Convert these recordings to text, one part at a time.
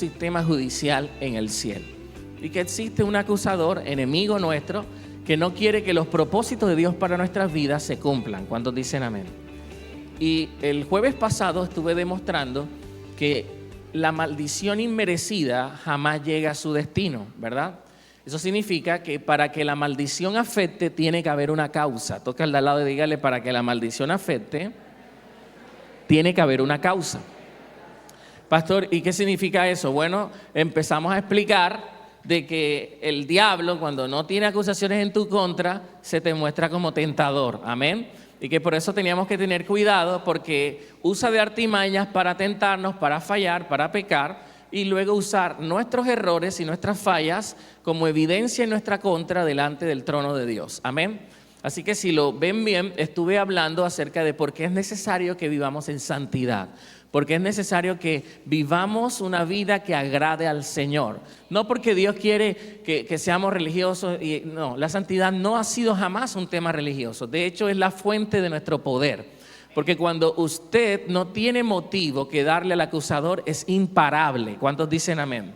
sistema judicial en el cielo y que existe un acusador, enemigo nuestro, que no quiere que los propósitos de Dios para nuestras vidas se cumplan. ¿Cuántos dicen amén? Y el jueves pasado estuve demostrando que la maldición inmerecida jamás llega a su destino, ¿verdad? Eso significa que para que la maldición afecte tiene que haber una causa. Toca al de al lado y dígale: para que la maldición afecte tiene que haber una causa. Pastor, ¿y qué significa eso? Bueno, empezamos a explicar de que el diablo, cuando no tiene acusaciones en tu contra, se te muestra como tentador. Amén. Y que por eso teníamos que tener cuidado, porque usa de artimañas para tentarnos, para fallar, para pecar, y luego usar nuestros errores y nuestras fallas como evidencia en nuestra contra delante del trono de Dios. Amén. Así que si lo ven bien, estuve hablando acerca de por qué es necesario que vivamos en santidad. Porque es necesario que vivamos una vida que agrade al Señor. No porque Dios quiere que seamos religiosos. No, la santidad no ha sido jamás un tema religioso. De hecho, es la fuente de nuestro poder. Porque cuando usted no tiene motivo que darle al acusador, es imparable. ¿Cuántos dicen amén?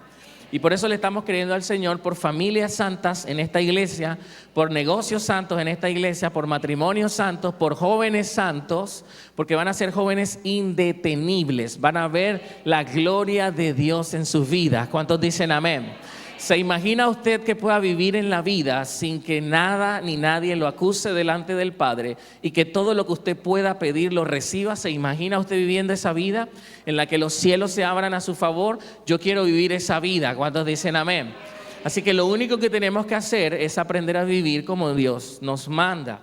Y por eso le estamos creyendo al Señor por familias santas en esta iglesia, por negocios santos en esta iglesia, por matrimonios santos, por jóvenes santos, porque van a ser jóvenes indetenibles, van a ver la gloria de Dios en sus vidas. ¿Cuántos dicen amén? ¿Se imagina usted que pueda vivir en la vida sin que nada ni nadie lo acuse delante del Padre y que todo lo que usted pueda pedir lo reciba? ¿Se imagina usted viviendo esa vida en la que los cielos se abran a su favor? Yo quiero vivir esa vida. ¿Cuántos dicen amén? Así que lo único que tenemos que hacer es aprender a vivir como Dios nos manda.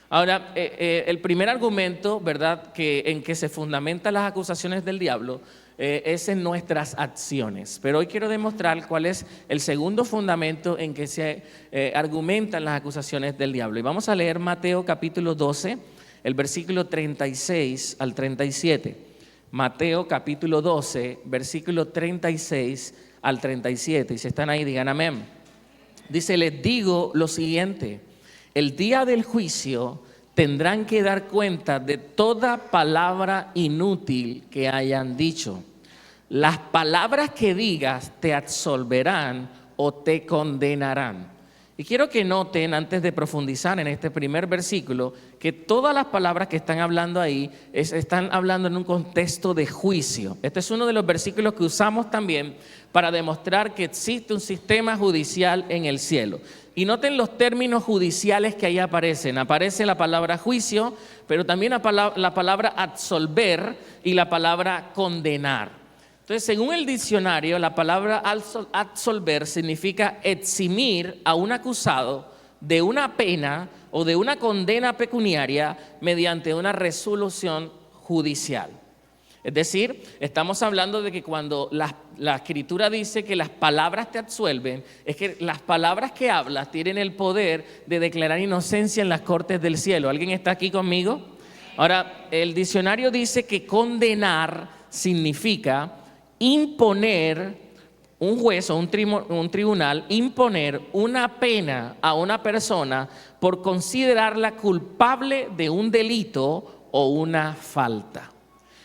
Ahora, el primer argumento, ¿verdad?, en que se fundamentan las acusaciones del diablo es en nuestras acciones. Pero hoy quiero demostrar cuál es el segundo fundamento en que se argumentan las acusaciones del diablo. Y vamos a leer Mateo capítulo 12, el versículo 36 al 37. Mateo capítulo 12, versículo 36 al 37. Y si están ahí, digan amén. Dice: les digo lo siguiente: el día del juicio tendrán que dar cuenta de toda palabra inútil que hayan dicho. Las palabras que digas te absolverán o te condenarán. Y quiero que noten, antes de profundizar en este primer versículo, que todas las palabras que están hablando ahí están hablando en un contexto de juicio. Este es uno de los versículos que usamos también para demostrar que existe un sistema judicial en el cielo. Y noten los términos judiciales que ahí aparecen. Aparece la palabra juicio, pero también la palabra absolver y la palabra condenar. Entonces, según el diccionario, la palabra absolver significa eximir a un acusado de una pena o de una condena pecuniaria mediante una resolución judicial. Es decir, estamos hablando de que cuando la Escritura dice que las palabras te absuelven, es que las palabras que hablas tienen el poder de declarar inocencia en las cortes del cielo. ¿Alguien está aquí conmigo? Ahora, el diccionario dice que condenar significa imponer, un juez o un tribunal, imponer una pena a una persona por considerarla culpable de un delito o una falta.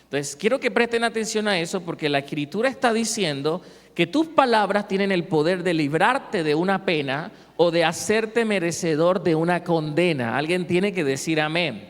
Entonces, quiero que presten atención a eso, porque la Escritura está diciendo que tus palabras tienen el poder de librarte de una pena o de hacerte merecedor de una condena. Alguien tiene que decir amén.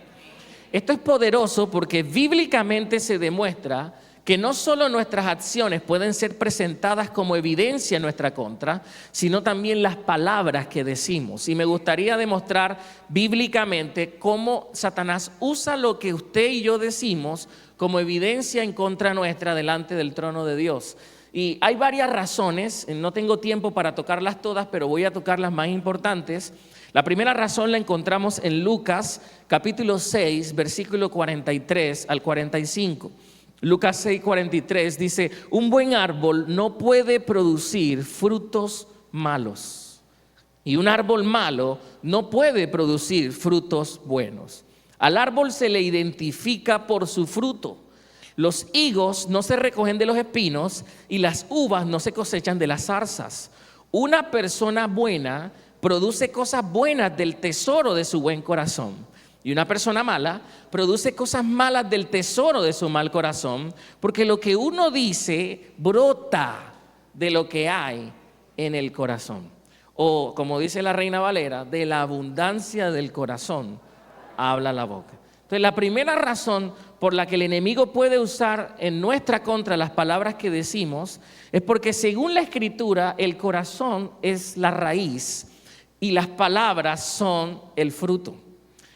Esto es poderoso porque bíblicamente se demuestra que no solo nuestras acciones pueden ser presentadas como evidencia en nuestra contra, sino también las palabras que decimos. Y me gustaría demostrar bíblicamente cómo Satanás usa lo que usted y yo decimos como evidencia en contra nuestra delante del trono de Dios. Y hay varias razones, no tengo tiempo para tocarlas todas, pero voy a tocar las más importantes. La primera razón la encontramos en Lucas capítulo 6, versículo 43 al 45. Lucas 6, 43 dice: un buen árbol no puede producir frutos malos, y un árbol malo no puede producir frutos buenos. Al árbol se le identifica por su fruto. Los higos no se recogen de los espinos y las uvas no se cosechan de las zarzas. Una persona buena produce cosas buenas del tesoro de su buen corazón. Y una persona mala produce cosas malas del tesoro de su mal corazón, porque lo que uno dice brota de lo que hay en el corazón. O, como dice la Reina Valera, de la abundancia del corazón habla la boca. Entonces, la primera razón por la que el enemigo puede usar en nuestra contra las palabras que decimos es porque, según la Escritura, el corazón es la raíz y las palabras son el fruto.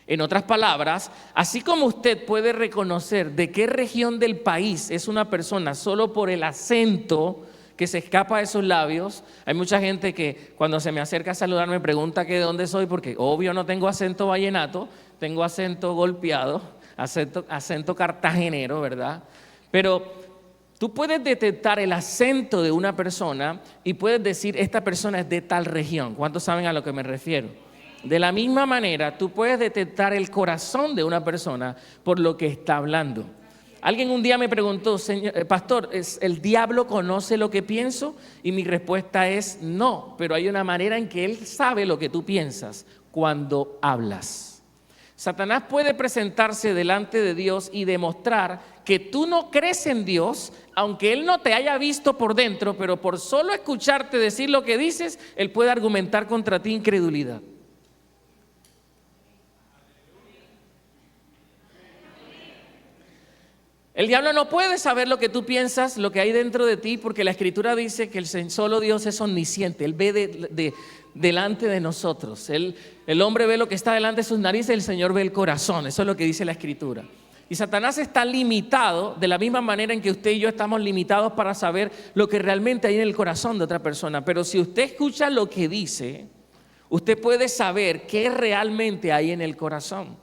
En otras palabras, así como usted puede reconocer de qué región del país es una persona solo por el acento que se escapa de sus labios, hay mucha gente que cuando se me acerca a saludar me pregunta que de dónde soy, porque obvio no tengo acento vallenato, tengo acento golpeado, acento cartagenero, ¿verdad? Pero tú puedes detectar el acento de una persona y puedes decir, esta persona es de tal región. ¿Cuántos saben a lo que me refiero? De la misma manera, tú puedes detectar el corazón de una persona por lo que está hablando. Alguien un día me preguntó, pastor, ¿el diablo conoce lo que pienso? Y mi respuesta es no, pero hay una manera en que él sabe lo que tú piensas cuando hablas. Satanás puede presentarse delante de Dios y demostrar que tú no crees en Dios, aunque él no te haya visto por dentro, pero por solo escucharte decir lo que dices, él puede argumentar contra ti incredulidad. El diablo no puede saber lo que tú piensas, lo que hay dentro de ti, porque la Escritura dice que solo Dios es omnisciente. Él ve delante de nosotros. El hombre ve lo que está delante de sus narices, el Señor ve el corazón. Eso es lo que dice la Escritura. Y Satanás está limitado de la misma manera en que usted y yo estamos limitados para saber lo que realmente hay en el corazón de otra persona. Pero si usted escucha lo que dice, usted puede saber qué realmente hay en el corazón.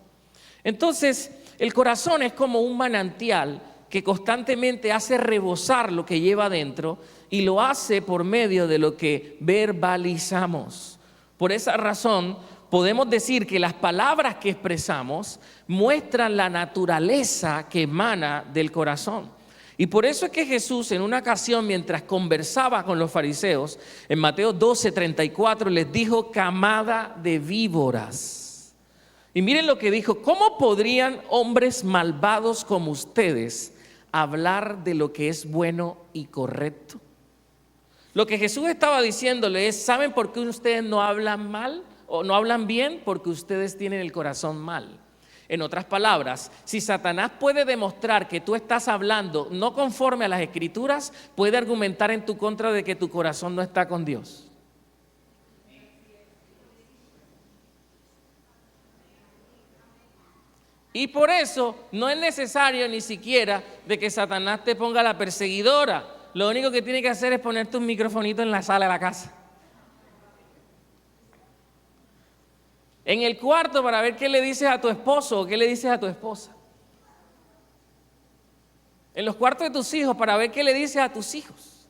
Entonces, el corazón es como un manantial que constantemente hace rebosar lo que lleva adentro y lo hace por medio de lo que verbalizamos. Por esa razón, podemos decir que las palabras que expresamos muestran la naturaleza que emana del corazón. Y por eso es que Jesús, en una ocasión, mientras conversaba con los fariseos, en Mateo 12:34, les dijo: camada de víboras. Y miren lo que dijo: ¿cómo podrían hombres malvados como ustedes hablar de lo que es bueno y correcto? Lo que Jesús estaba diciéndole es: ¿saben por qué ustedes no hablan mal o no hablan bien? Porque ustedes tienen el corazón mal. En otras palabras, si Satanás puede demostrar que tú estás hablando no conforme a las Escrituras, puede argumentar en tu contra de que tu corazón no está con Dios. Y por eso no es necesario ni siquiera de que Satanás te ponga la perseguidora. Lo único que tiene que hacer es ponerte un microfonito en la sala de la casa. En el cuarto, para ver qué le dices a tu esposo o qué le dices a tu esposa. En los cuartos de tus hijos, para ver qué le dices a tus hijos.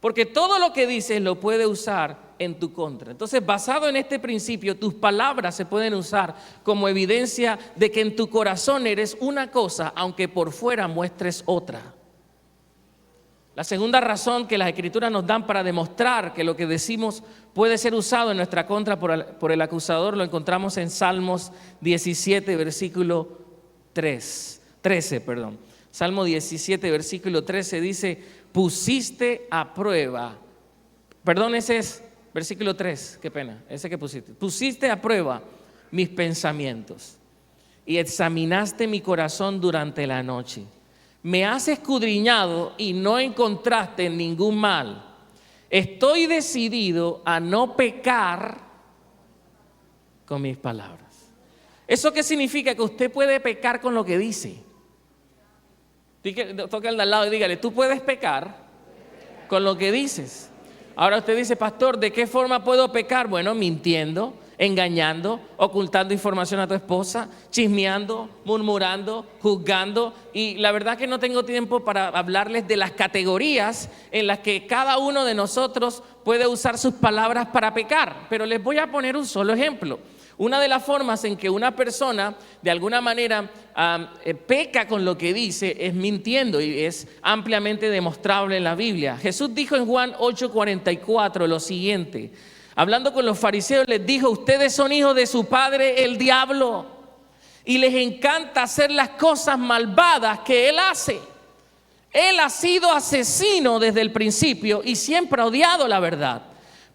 Porque todo lo que dices lo puede usar en tu contra. Entonces, basado en este principio, tus palabras se pueden usar como evidencia de que en tu corazón eres una cosa, aunque por fuera muestres otra. La segunda razón que las Escrituras nos dan para demostrar que lo que decimos puede ser usado en nuestra contra por el acusador, lo encontramos en Salmos 17, versículo 13. Salmo 17, versículo 13 dice: pusiste a prueba. Perdón, ese es versículo 3, qué pena, ese que pusiste. Pusiste a prueba mis pensamientos y examinaste mi corazón durante la noche. Me has escudriñado y no encontraste ningún mal. Estoy decidido a no pecar con mis palabras. ¿Eso qué significa? Que usted puede pecar con lo que dice. Toque al de al lado y dígale: tú puedes pecar con lo que dices. Ahora usted dice: pastor, ¿de qué forma puedo pecar? Bueno, mintiendo, engañando, ocultando información a tu esposa, chismeando, murmurando, juzgando. Y la verdad que no tengo tiempo para hablarles de las categorías en las que cada uno de nosotros puede usar sus palabras para pecar. Pero les voy a poner un solo ejemplo. Una de las formas en que una persona de alguna manera peca con lo que dice es mintiendo, y es ampliamente demostrable en la Biblia. Jesús dijo en Juan 8:44 lo siguiente, hablando con los fariseos, les dijo: ustedes son hijos de su padre el diablo y les encanta hacer las cosas malvadas que él hace. Él ha sido asesino desde el principio y siempre ha odiado la verdad,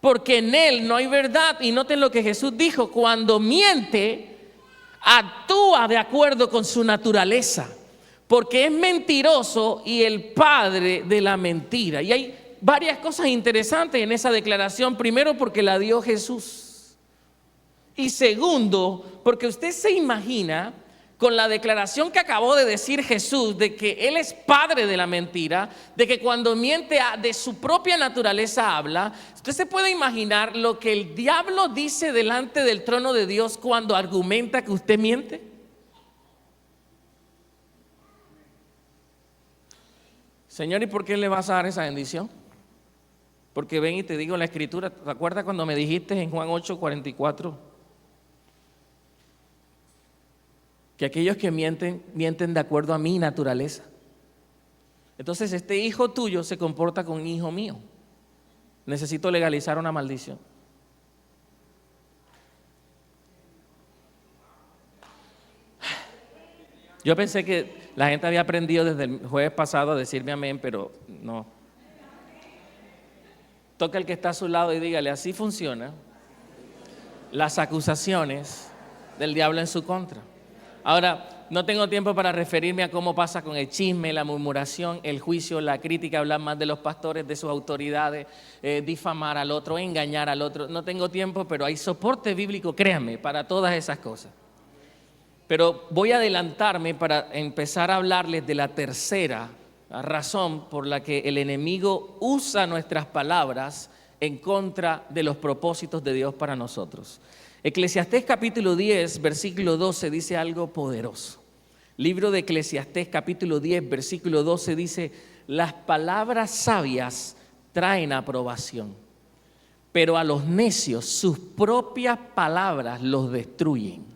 porque en él no hay verdad. Y noten lo que Jesús dijo: cuando miente, actúa de acuerdo con su naturaleza, porque es mentiroso y el padre de la mentira. Y hay varias cosas interesantes en esa declaración. Primero, porque la dio Jesús. Y segundo, porque usted se imagina, con la declaración que acabó de decir Jesús, de que Él es padre de la mentira, de que cuando miente de su propia naturaleza habla, usted se puede imaginar lo que el diablo dice delante del trono de Dios cuando argumenta que usted miente. Señor, ¿y por qué le vas a dar esa bendición? Porque ven y te digo la escritura. ¿Te acuerdas cuando me dijiste en Juan 8:44? Que aquellos que mienten, mienten de acuerdo a mi naturaleza. Entonces este hijo tuyo se comporta con hijo mío. Necesito legalizar una maldición. Yo pensé que la gente había aprendido desde el jueves pasado a decirme amén, pero no. Toca al que está a su lado y dígale: así funciona las acusaciones del diablo en su contra. Ahora, no tengo tiempo para referirme a cómo pasa con el chisme, la murmuración, el juicio, la crítica, hablar más de los pastores, de sus autoridades, difamar al otro, engañar al otro. No tengo tiempo, pero hay soporte bíblico, créanme, para todas esas cosas. Pero voy a adelantarme para empezar a hablarles de la tercera razón por la que el enemigo usa nuestras palabras en contra de los propósitos de Dios para nosotros. Eclesiastés capítulo 10, versículo 12 dice algo poderoso. Libro de Eclesiastés capítulo 10, versículo 12 dice: las palabras sabias traen aprobación, pero a los necios sus propias palabras los destruyen.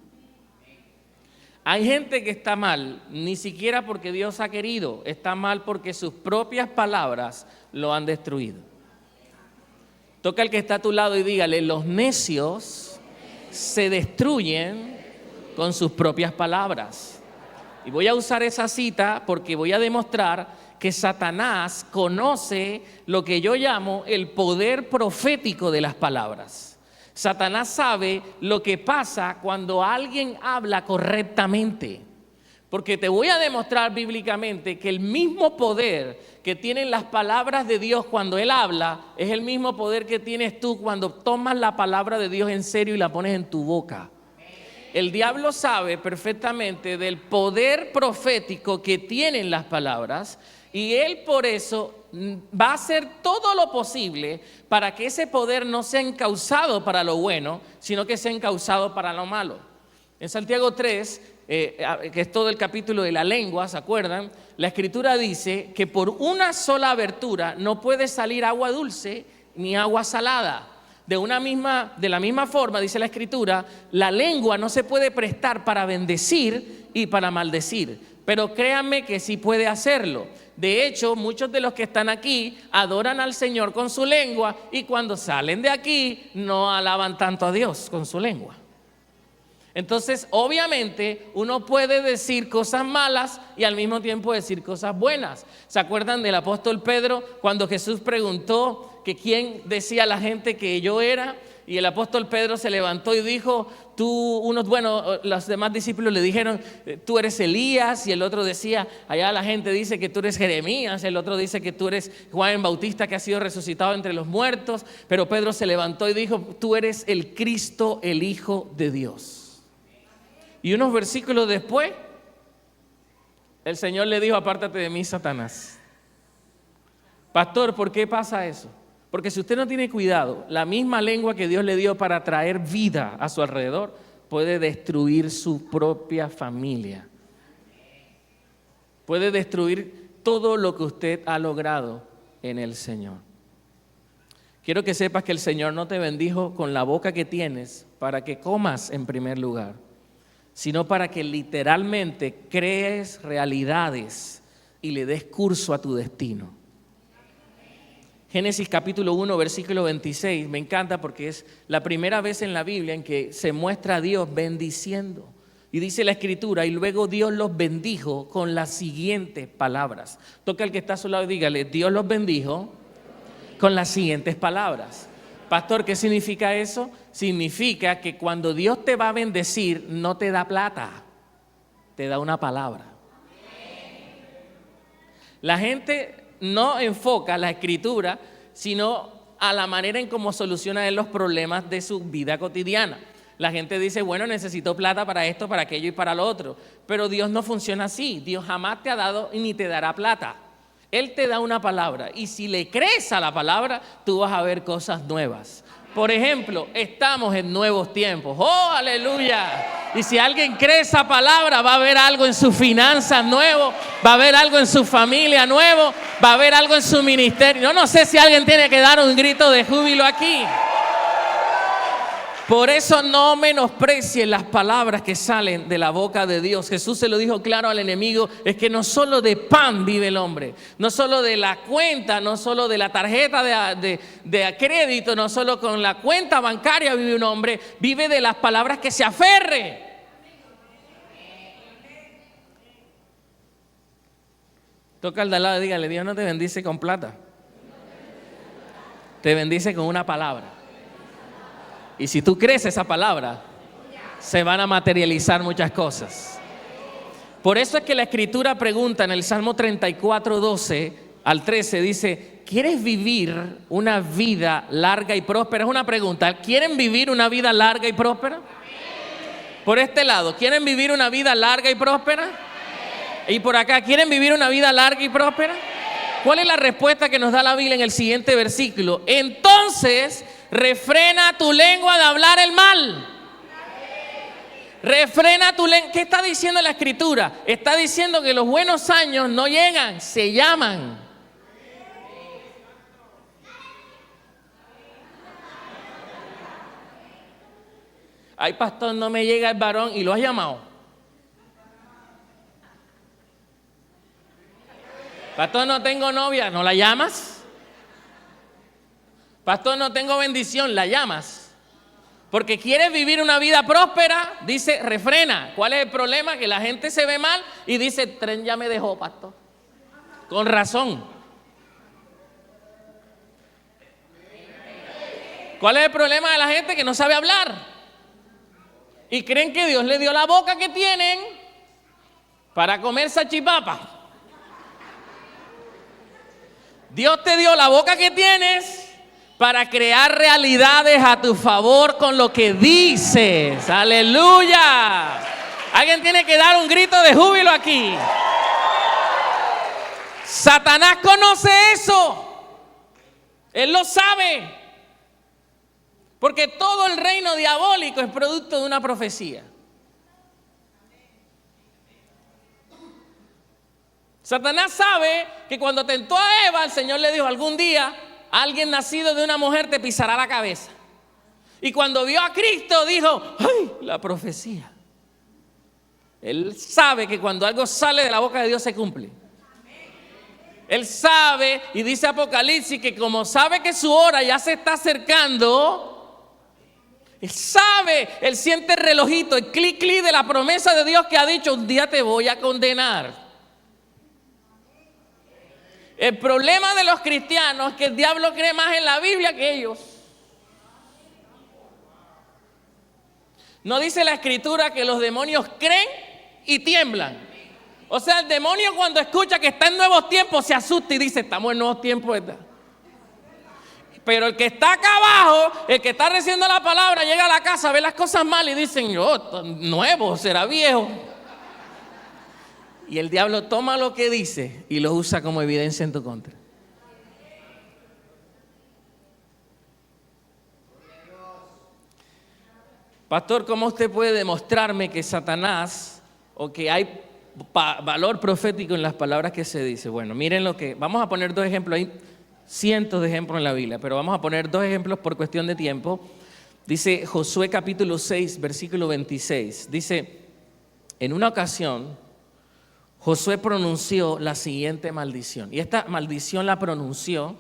Hay gente que está mal, ni siquiera porque Dios ha querido, está mal porque sus propias palabras lo han destruido. Toca al que está a tu lado y dígale: los necios se destruyen con sus propias palabras. Y voy a usar esa cita porque voy a demostrar que Satanás conoce lo que yo llamo el poder profético de las palabras. Satanás sabe lo que pasa cuando alguien habla correctamente. Porque te voy a demostrar bíblicamente que el mismo poder que tienen las palabras de Dios cuando Él habla es el mismo poder que tienes tú cuando tomas la palabra de Dios en serio y la pones en tu boca. El diablo sabe perfectamente del poder profético que tienen las palabras y él por eso va a hacer todo lo posible para que ese poder no sea encauzado para lo bueno, sino que sea encauzado para lo malo. En Santiago 3, que es todo el capítulo de la lengua, ¿se acuerdan? La escritura dice que por una sola abertura no puede salir agua dulce ni agua salada. De la misma forma, dice la escritura, la lengua no se puede prestar para bendecir y para maldecir, pero créanme que sí puede hacerlo. De hecho, muchos de los que están aquí adoran al Señor con su lengua y cuando salen de aquí no alaban tanto a Dios con su lengua. Entonces, obviamente, uno puede decir cosas malas y al mismo tiempo decir cosas buenas. ¿Se acuerdan del apóstol Pedro cuando Jesús preguntó que quién decía a la gente que yo era? Y el apóstol Pedro se levantó y dijo, los demás discípulos le dijeron, tú eres Elías, y el otro decía, allá la gente dice que tú eres Jeremías, el otro dice que tú eres Juan el Bautista que ha sido resucitado entre los muertos, pero Pedro se levantó y dijo, tú eres el Cristo, el Hijo de Dios. Y unos versículos después, el Señor le dijo, apártate de mí, Satanás. Pastor, ¿por qué pasa eso? Porque si usted no tiene cuidado, la misma lengua que Dios le dio para traer vida a su alrededor puede destruir su propia familia. Puede destruir todo lo que usted ha logrado en el Señor. Quiero que sepas que el Señor no te bendijo con la boca que tienes para que comas en primer lugar, sino para que literalmente crees realidades y le des curso a tu destino. Génesis capítulo 1, versículo 26, me encanta porque es la primera vez en la Biblia en que se muestra a Dios bendiciendo. Y dice la Escritura, y luego Dios los bendijo con las siguientes palabras. Toca al que está a su lado y dígale, Dios los bendijo con las siguientes palabras. Pastor, ¿qué significa eso? Significa que cuando Dios te va a bendecir, no te da plata, te da una palabra. La gente no enfoca la Escritura, sino a la manera en cómo soluciona él los problemas de su vida cotidiana. La gente dice, bueno, necesito plata para esto, para aquello y para lo otro. Pero Dios no funciona así. Dios jamás te ha dado ni te dará plata. Él te da una palabra y si le crees a la palabra, tú vas a ver cosas nuevas. Por ejemplo, estamos en nuevos tiempos. ¡Oh, aleluya! Y si alguien cree esa palabra, va a haber algo en sus finanzas nuevo, va a haber algo en su familia nuevo, va a haber algo en su ministerio. Yo no sé si alguien tiene que dar un grito de júbilo aquí. Por eso no menosprecien las palabras que salen de la boca de Dios. Jesús se lo dijo claro al enemigo, es que no solo de pan vive el hombre, no solo de la cuenta, no solo de la tarjeta de crédito, no solo con la cuenta bancaria vive un hombre, vive de las palabras que se aferre. Toca al de al lado y dígale, Dios no te bendice con plata, te bendice con una palabra. Y si tú crees esa palabra, se van a materializar muchas cosas. Por eso es que la Escritura pregunta en el Salmo 34, 12 al 13, dice, ¿quieres vivir una vida larga y próspera? Es una pregunta. ¿Quieren vivir una vida larga y próspera? Por este lado, ¿quieren vivir una vida larga y próspera? Y por acá, ¿quieren vivir una vida larga y próspera? ¿Cuál es la respuesta que nos da la Biblia en el siguiente versículo? Entonces, refrena tu lengua de hablar el mal. Refrena tu lengua. ¿Qué está diciendo la Escritura? Está diciendo que los buenos años no llegan, se llaman. Ay, pastor, no me llega el varón y lo has llamado. Pastor, no tengo novia, ¿no la llamas? Pastor, no tengo bendición, ¿la llamas? Porque quieres vivir una vida próspera, dice, refrena. ¿Cuál es el problema? Que la gente se ve mal y dice, el tren ya me dejó, pastor. Con razón. ¿Cuál es el problema de la gente? Que no sabe hablar. Y creen que Dios le dio la boca que tienen para comer salchipapa. Dios te dio la boca que tienes para crear realidades a tu favor con lo que dices. ¡Aleluya! Alguien tiene que dar un grito de júbilo aquí. Satanás conoce eso. Él lo sabe. Porque todo el reino diabólico es producto de una profecía. Satanás sabe que cuando tentó a Eva, el Señor le dijo, algún día alguien nacido de una mujer te pisará la cabeza. Y cuando vio a Cristo dijo, ¡ay, la profecía! Él sabe que cuando algo sale de la boca de Dios se cumple. Él sabe, y dice Apocalipsis, que como sabe que su hora ya se está acercando, él sabe, él siente el relojito, el clic clic de la promesa de Dios que ha dicho, un día te voy a condenar. El problema de los cristianos es que el diablo cree más en la Biblia que ellos. ¿No dice la Escritura que los demonios creen y tiemblan? O sea, el demonio cuando escucha que está en nuevos tiempos se asusta y dice, estamos en nuevos tiempos, ¿verdad? Pero el que está acá abajo, el que está recibiendo la palabra, llega a la casa, ve las cosas mal y dicen, oh, nuevo, será viejo. Y el diablo toma lo que dice y lo usa como evidencia en tu contra. Pastor, ¿cómo usted puede demostrarme que Satanás o que hay valor profético en las palabras que se dice? Bueno, miren lo que... Vamos a poner dos ejemplos. Hay cientos de ejemplos en la Biblia, pero vamos a poner dos ejemplos por cuestión de tiempo. Dice Josué capítulo 6, versículo 26. Dice, en una ocasión... Josué pronunció la siguiente maldición. Y esta maldición la pronunció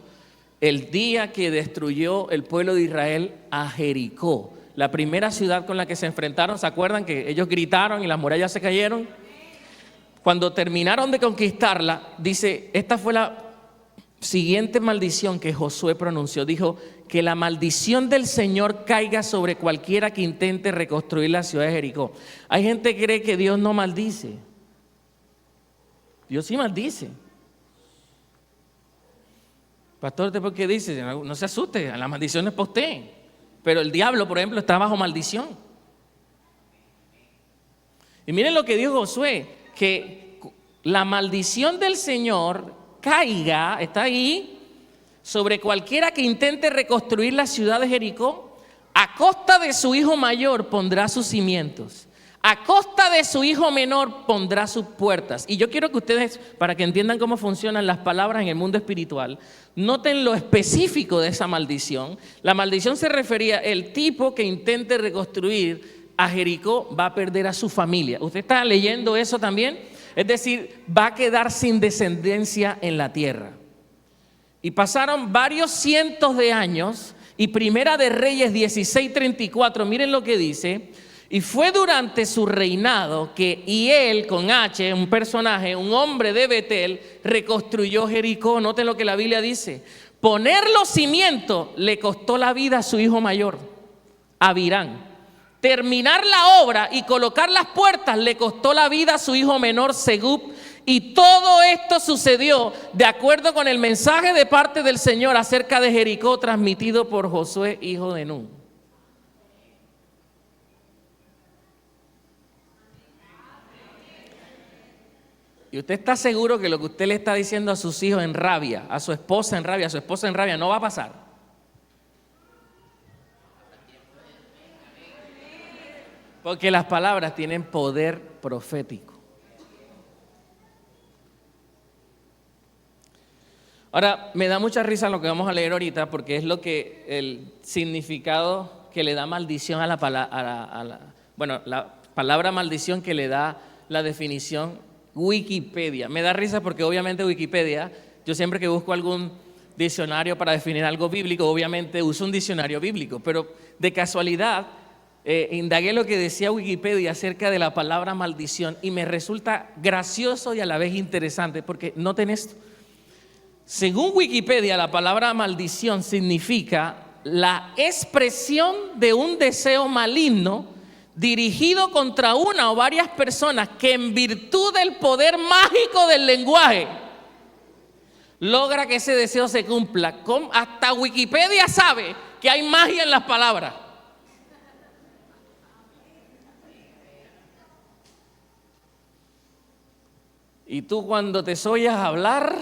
el día que destruyó el pueblo de Israel a Jericó. la primera ciudad con la que se enfrentaron, ¿se acuerdan que ellos gritaron y las murallas se cayeron? Cuando terminaron de conquistarla, dice, esta fue la siguiente maldición que Josué pronunció. Dijo, que la maldición del Señor caiga sobre cualquiera que intente reconstruir la ciudad de Jericó. Hay gente que cree que Dios no maldice. Dios sí maldice. Pastor, ¿usted por qué dice? No se asuste, la maldición es para usted. Pero el diablo, por ejemplo, está bajo maldición. Y miren lo que dijo Josué, que la maldición del Señor caiga, está ahí, sobre cualquiera que intente reconstruir la ciudad de Jericó. A costa de su hijo mayor pondrá sus cimientos. A costa de su hijo menor pondrá sus puertas. Y yo quiero que ustedes, para que entiendan cómo funcionan las palabras en el mundo espiritual, noten lo específico de esa maldición. La maldición se refería al tipo que intente reconstruir a Jericó va a perder a su familia. ¿Usted está leyendo eso también? Es decir, va a quedar sin descendencia en la tierra. Y pasaron varios cientos de años y Primera de Reyes 16:34, miren lo que dice. Y fue durante su reinado que Hiel, con H, un personaje, un hombre de Betel, reconstruyó Jericó. Noten lo que la Biblia dice. Poner los cimientos le costó la vida a su hijo mayor, Abirán. Terminar la obra y colocar las puertas le costó la vida a su hijo menor, Segub. Y todo esto sucedió de acuerdo con el mensaje de parte del Señor acerca de Jericó transmitido por Josué, hijo de Nun. Y usted está seguro que lo que usted le está diciendo a sus hijos en rabia, a su esposa en rabia, no va a pasar. Porque las palabras tienen poder profético. Ahora, me da mucha risa lo que vamos a leer ahorita, porque es lo que el significado que le da maldición a la palabra maldición que le da la definición Wikipedia. Me da risa porque obviamente Wikipedia, yo siempre que busco algún diccionario para definir algo bíblico, obviamente uso un diccionario bíblico, pero de casualidad indagué lo que decía Wikipedia acerca de la palabra maldición y me resulta gracioso y a la vez interesante, porque noten esto. Según Wikipedia, la palabra maldición significa la expresión de un deseo maligno dirigido contra una o varias personas que en virtud del poder mágico del lenguaje logra que ese deseo se cumpla. Hasta Wikipedia sabe que hay magia en las palabras. Y tú cuando te oyes hablar,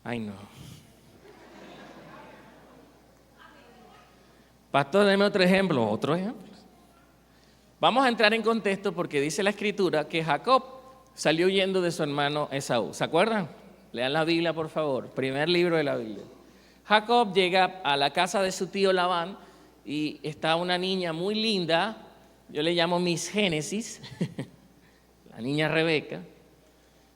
ay no. Pastor, deme otro ejemplo. Vamos a entrar en contexto porque dice la Escritura que Jacob salió huyendo de su hermano Esaú. ¿Se acuerdan? Lean la Biblia, por favor. Primer libro de la Biblia. Jacob llega a la casa de su tío Labán y está una niña muy linda. Yo le llamo Miss Génesis, la niña Rebeca.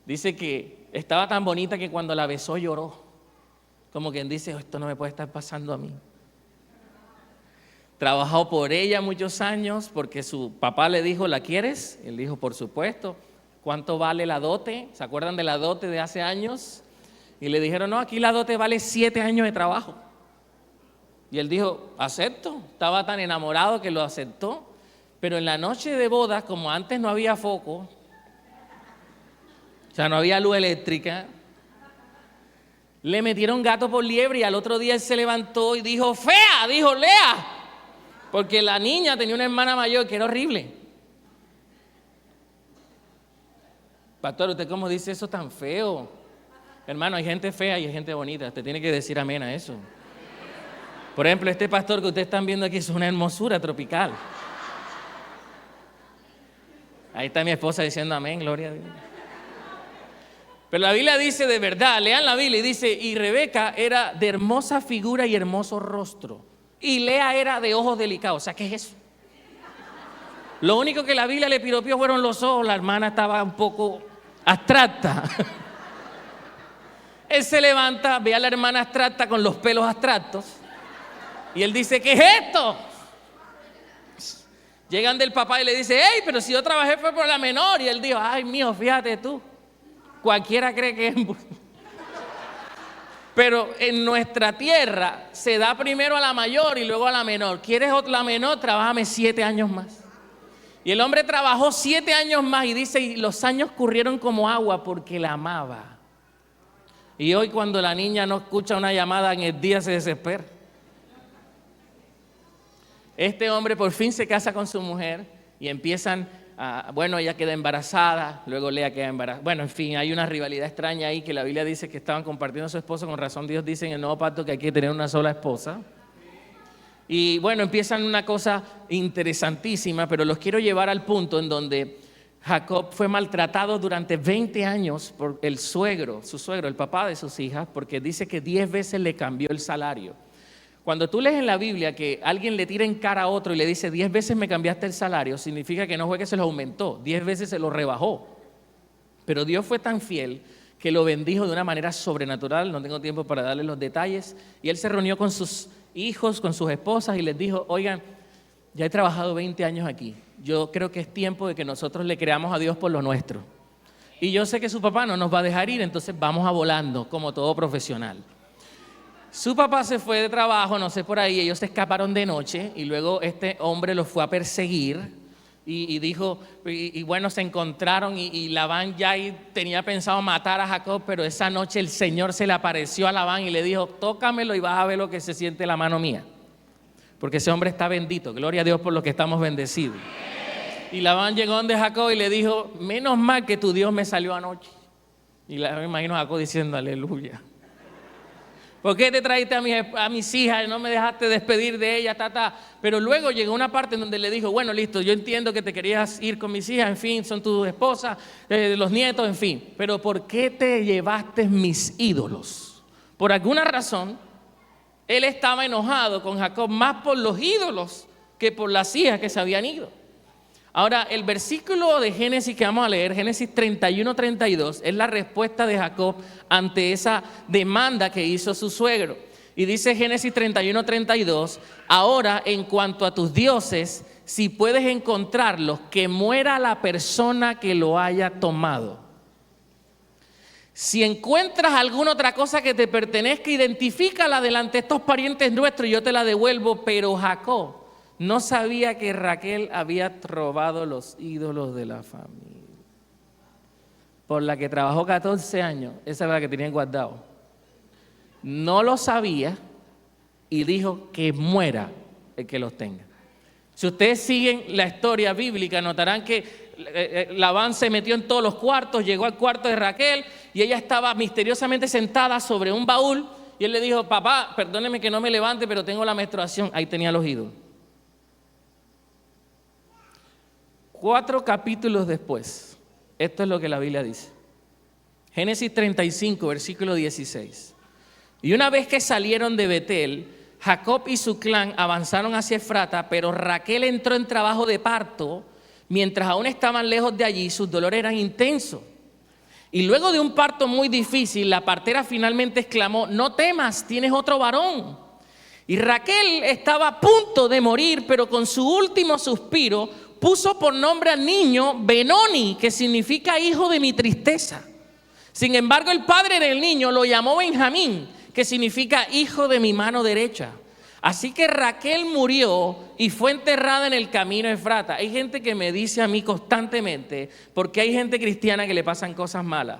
Dice que estaba tan bonita que cuando la besó lloró. Como quien dice, esto no me puede estar pasando a mí. Trabajó por ella muchos años porque su papá le dijo, ¿la quieres? Él dijo, por supuesto. ¿Cuánto vale la dote? ¿Se acuerdan de la dote de hace años? Y le dijeron, no, aquí la dote vale 7 años de trabajo. Y él dijo, acepto. Estaba tan enamorado que lo aceptó. Pero en la noche de bodas, como antes no había foco, o sea, no había luz eléctrica, le metieron gato por liebre y al otro día él se levantó y dijo, fea, dijo Lea. Porque la niña tenía una hermana mayor que era horrible. Pastor, ¿usted cómo dice eso tan feo? Hermano, hay gente fea y hay gente bonita. Usted tiene que decir amén a eso. Por ejemplo, este pastor que ustedes están viendo aquí es una hermosura tropical. Ahí está mi esposa diciendo amén, gloria a Dios. Pero la Biblia dice de verdad, lean la Biblia y dice, y Rebeca era de hermosa figura y hermoso rostro. Y Lea era de ojos delicados. O sea, ¿qué es eso? Lo único que la Biblia le piropió fueron los ojos. La hermana estaba un poco abstracta. Él se levanta, ve a la hermana abstracta con los pelos abstractos y él dice, ¿qué es esto? Llegan del papá y le dice, hey, pero si yo trabajé fue por la menor. Y él dijo, ay, mijo, fíjate tú, cualquiera cree que es... Pero en nuestra tierra se da primero a la mayor y luego a la menor. ¿Quieres la menor? Trabájame 7 años más. Y el hombre trabajó 7 años más y dice, y los años corrieron como agua porque la amaba. Y hoy cuando la niña no escucha una llamada en el día se desespera. Este hombre por fin se casa con su mujer y empiezan bueno, ella queda embarazada, luego Lea queda embarazada. Bueno, en fin, hay una rivalidad extraña ahí que la Biblia dice que estaban compartiendo a su esposo. Con razón Dios dice en el Nuevo Pacto que hay que tener una sola esposa. Y bueno, empiezan una cosa interesantísima, pero los quiero llevar al punto en donde Jacob fue maltratado durante 20 años por el suegro, su suegro, el papá de sus hijas, porque dice que 10 veces le cambió el salario. Cuando tú lees en la Biblia que alguien le tira en cara a otro y le dice 10 veces me cambiaste el salario, significa que no fue que se lo aumentó, 10 veces se lo rebajó. Pero Dios fue tan fiel que lo bendijo de una manera sobrenatural, no tengo tiempo para darles los detalles, y él se reunió con sus hijos, con sus esposas y les dijo, oigan, ya he trabajado 20 años aquí, yo creo que es tiempo de que nosotros le creamos a Dios por lo nuestro. Y yo sé que su papá no nos va a dejar ir, entonces vamos a volando como todo profesional. Su papá se fue de trabajo, no sé por ahí, ellos se escaparon de noche y luego este hombre los fue a perseguir y dijo, y bueno, se encontraron y Labán ya tenía pensado matar a Jacob, pero esa noche el Señor se le apareció a Labán y le dijo, tócamelo y vas a ver lo que se siente la mano mía, porque ese hombre está bendito, gloria a Dios por lo que estamos bendecidos. Y Labán llegó donde Jacob y le dijo, menos mal que tu Dios me salió anoche. Y me imagino a Jacob diciendo, aleluya. ¿Por qué te trajiste a mis hijas y no me dejaste despedir de ellas? Pero luego llegó una parte en donde le dijo, bueno, listo, yo entiendo que te querías ir con mis hijas, en fin, son tus esposas, los nietos, en fin. Pero ¿por qué te llevaste mis ídolos? Por alguna razón, él estaba enojado con Jacob más por los ídolos que por las hijas que se habían ido. Ahora, el versículo de Génesis que vamos a leer, Génesis 31-32, es la respuesta de Jacob ante esa demanda que hizo su suegro. Y dice Génesis 31-32, ahora en cuanto a tus dioses, si puedes encontrarlos, que muera la persona que lo haya tomado. Si encuentras alguna otra cosa que te pertenezca, identifícala delante de estos parientes nuestros y yo te la devuelvo. Pero Jacob no sabía que Raquel había robado los ídolos de la familia, por la que trabajó 14 años, esa era la que tenía guardado. No lo sabía y dijo que muera el que los tenga. Si ustedes siguen la historia bíblica, notarán que Labán se metió en todos los cuartos, llegó al cuarto de Raquel y ella estaba misteriosamente sentada sobre un baúl y él le dijo, papá, perdóneme que no me levante, pero tengo la menstruación. Ahí tenía los ídolos. 4 capítulos después, esto es lo que la Biblia dice. Génesis 35, versículo 16. Y una vez que salieron de Betel, Jacob y su clan avanzaron hacia Efrata, pero Raquel entró en trabajo de parto. Mientras aún estaban lejos de allí, sus dolores eran intensos. Y luego de un parto muy difícil, la partera finalmente exclamó, no temas, tienes otro varón. Y Raquel estaba a punto de morir, pero con su último suspiro, puso por nombre al niño Benoni, que significa hijo de mi tristeza. Sin embargo, el padre del niño lo llamó Benjamín, que significa hijo de mi mano derecha. Así que Raquel murió y fue enterrada en el camino de Efrata. Hay gente que me dice a mí constantemente, porque hay gente cristiana que le pasan cosas malas.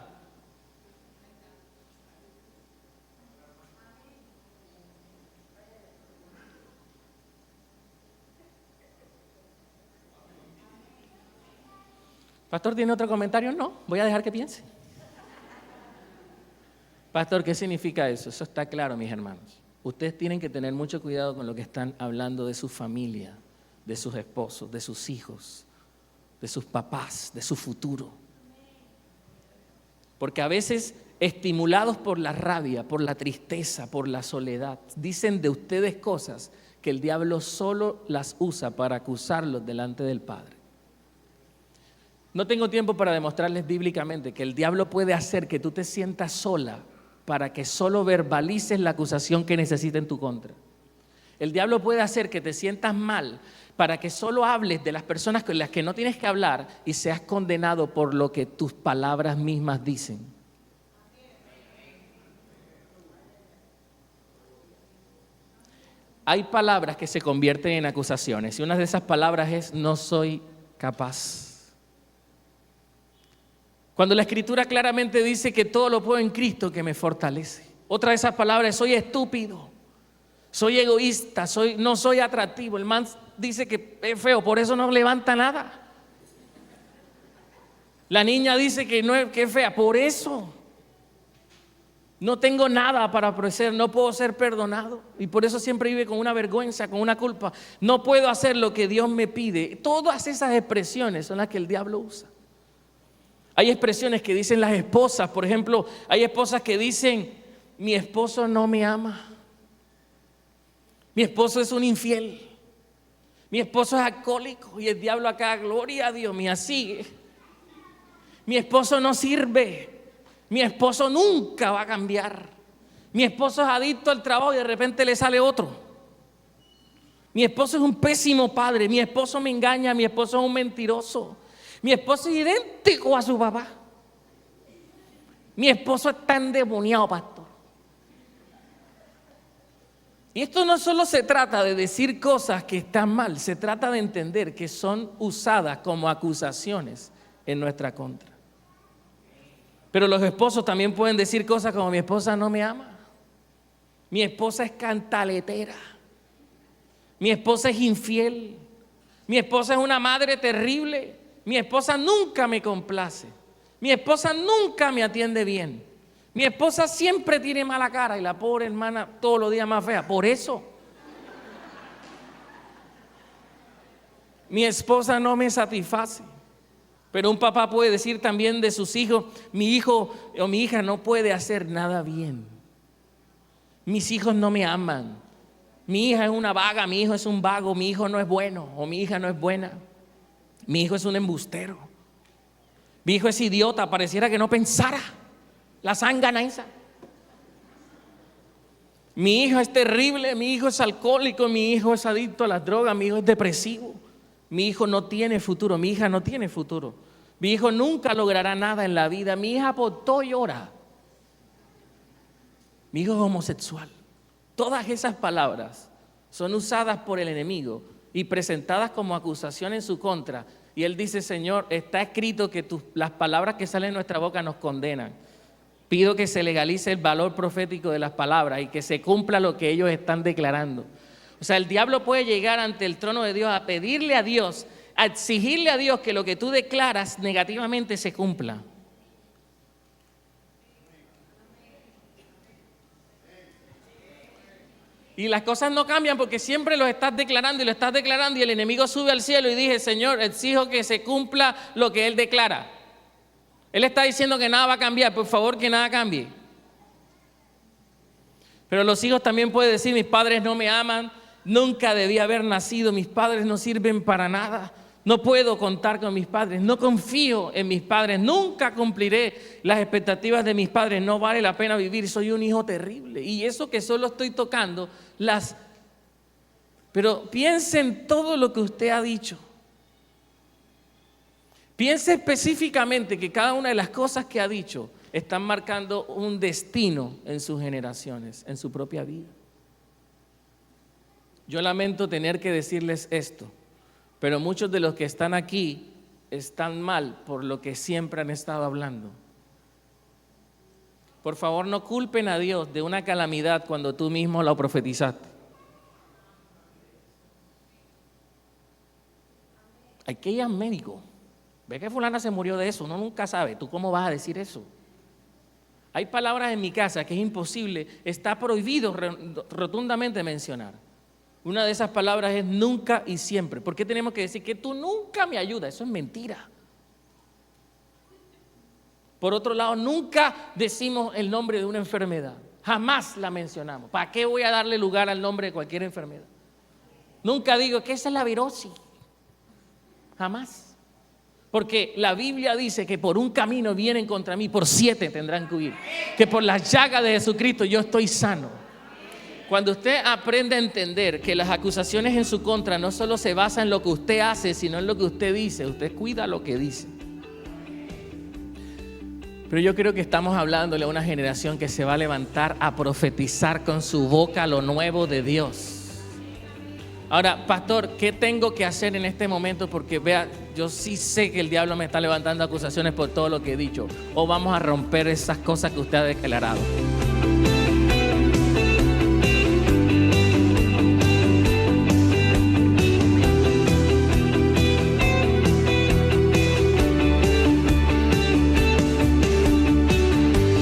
Pastor, ¿tiene otro comentario? No, voy a dejar que piense. Pastor, ¿qué significa eso? Eso está claro, mis hermanos. Ustedes tienen que tener mucho cuidado con lo que están hablando de su familia, de sus esposos, de sus hijos, de sus papás, de su futuro. Porque a veces, estimulados por la rabia, por la tristeza, por la soledad, dicen de ustedes cosas que el diablo solo las usa para acusarlos delante del Padre. No tengo tiempo para demostrarles bíblicamente que el diablo puede hacer que tú te sientas sola para que solo verbalices la acusación que necesita en tu contra. El diablo puede hacer que te sientas mal para que solo hables de las personas con las que no tienes que hablar y seas condenado por lo que tus palabras mismas dicen. Hay palabras que se convierten en acusaciones y una de esas palabras es no soy capaz. Cuando la Escritura claramente dice que todo lo puedo en Cristo que me fortalece. Otra de esas palabras es soy estúpido, soy egoísta, no soy atractivo. El man dice que es feo, por eso no levanta nada. La niña dice que es fea, por eso. No tengo nada para ofrecer, no puedo ser perdonado. Y por eso siempre vive con una vergüenza, con una culpa. No puedo hacer lo que Dios me pide. Todas esas expresiones son las que el diablo usa. Hay expresiones que dicen las esposas. Por ejemplo, hay esposas que dicen, mi esposo no me ama. Mi esposo es un infiel. Mi esposo es alcohólico. Y el diablo acá, gloria a Dios, me sigue. Mi esposo no sirve. Mi esposo nunca va a cambiar. Mi esposo es adicto al trabajo y de repente le sale otro. Mi esposo es un pésimo padre. Mi esposo me engaña. Mi esposo es un mentiroso. Mi esposo es idéntico a su papá. Mi esposo está endemoniado, pastor. Y esto no solo se trata de decir cosas que están mal, se trata de entender que son usadas como acusaciones en nuestra contra. Pero los esposos también pueden decir cosas como mi esposa no me ama, mi esposa es cantaletera, mi esposa es infiel, mi esposa es una madre terrible, mi esposa nunca me complace, mi esposa nunca me atiende bien, mi esposa siempre tiene mala cara y la pobre hermana todos los días más fea. Por eso mi esposa no me satisface. Pero un papá puede decir también de sus hijos, mi hijo o mi hija no puede hacer nada bien. Mis hijos no me aman. Mi hija es una vaga, mi hijo es un vago, mi hijo no es bueno o mi hija no es buena. Mi hijo es un embustero. Mi hijo es idiota, pareciera que no pensara. La zángana esa. Mi hijo es terrible, mi hijo es alcohólico, mi hijo es adicto a las drogas, mi hijo es depresivo. Mi hijo no tiene futuro, mi hija no tiene futuro. Mi hijo nunca logrará nada en la vida. Mi hija por todo llora. Mi hijo es homosexual. Todas esas palabras son usadas por el enemigo y presentadas como acusación en su contra. Y él dice, Señor, está escrito que las palabras que salen de nuestra boca nos condenan. Pido que se legalice el valor profético de las palabras y que se cumpla lo que ellos están declarando. O sea, el diablo puede llegar ante el trono de Dios a pedirle a Dios, a exigirle a Dios que lo que tú declaras negativamente se cumpla. Y las cosas no cambian porque siempre lo estás declarando y el enemigo sube al cielo y dice, Señor, exijo que se cumpla lo que Él declara. Él está diciendo que nada va a cambiar, por favor que nada cambie. Pero los hijos también pueden decir, mis padres no me aman, nunca debí haber nacido, mis padres no sirven para nada, no puedo contar con mis padres, no confío en mis padres, nunca cumpliré las expectativas de mis padres, no vale la pena vivir, soy un hijo terrible. Y eso que solo estoy tocando pero piense en todo lo que usted ha dicho. Piense específicamente que cada una de las cosas que ha dicho están marcando un destino en sus generaciones, en su propia vida. Yo lamento tener que decirles esto, pero muchos de los que están aquí están mal por lo que siempre han estado hablando. Por favor, no culpen a Dios de una calamidad cuando tú mismo la profetizaste. Hay que ir al médico. Ve que fulana se murió de eso, uno nunca sabe. ¿Tú cómo vas a decir eso? Hay palabras en mi casa que es imposible, está prohibido rotundamente mencionar. Una de esas palabras es nunca y siempre. ¿Por qué tenemos que decir que tú nunca me ayudas? Eso es mentira. Por otro lado, nunca decimos el nombre de una enfermedad. Jamás la mencionamos. ¿Para qué voy a darle lugar al nombre de cualquier enfermedad? Nunca digo que esa es la virosis. Jamás. Porque la Biblia dice que por un camino vienen contra mí, por 7 tendrán que huir. Que por las llagas de Jesucristo yo estoy sano. Cuando usted aprende a entender que las acusaciones en su contra no solo se basan en lo que usted hace, sino en lo que usted dice, usted cuida lo que dice. Pero yo creo que estamos hablándole a una generación que se va a levantar a profetizar con su boca lo nuevo de Dios. Ahora, pastor, ¿qué tengo que hacer en este momento? Porque vea, yo sí sé que el diablo me está levantando acusaciones por todo lo que he dicho. O vamos a romper esas cosas que usted ha declarado.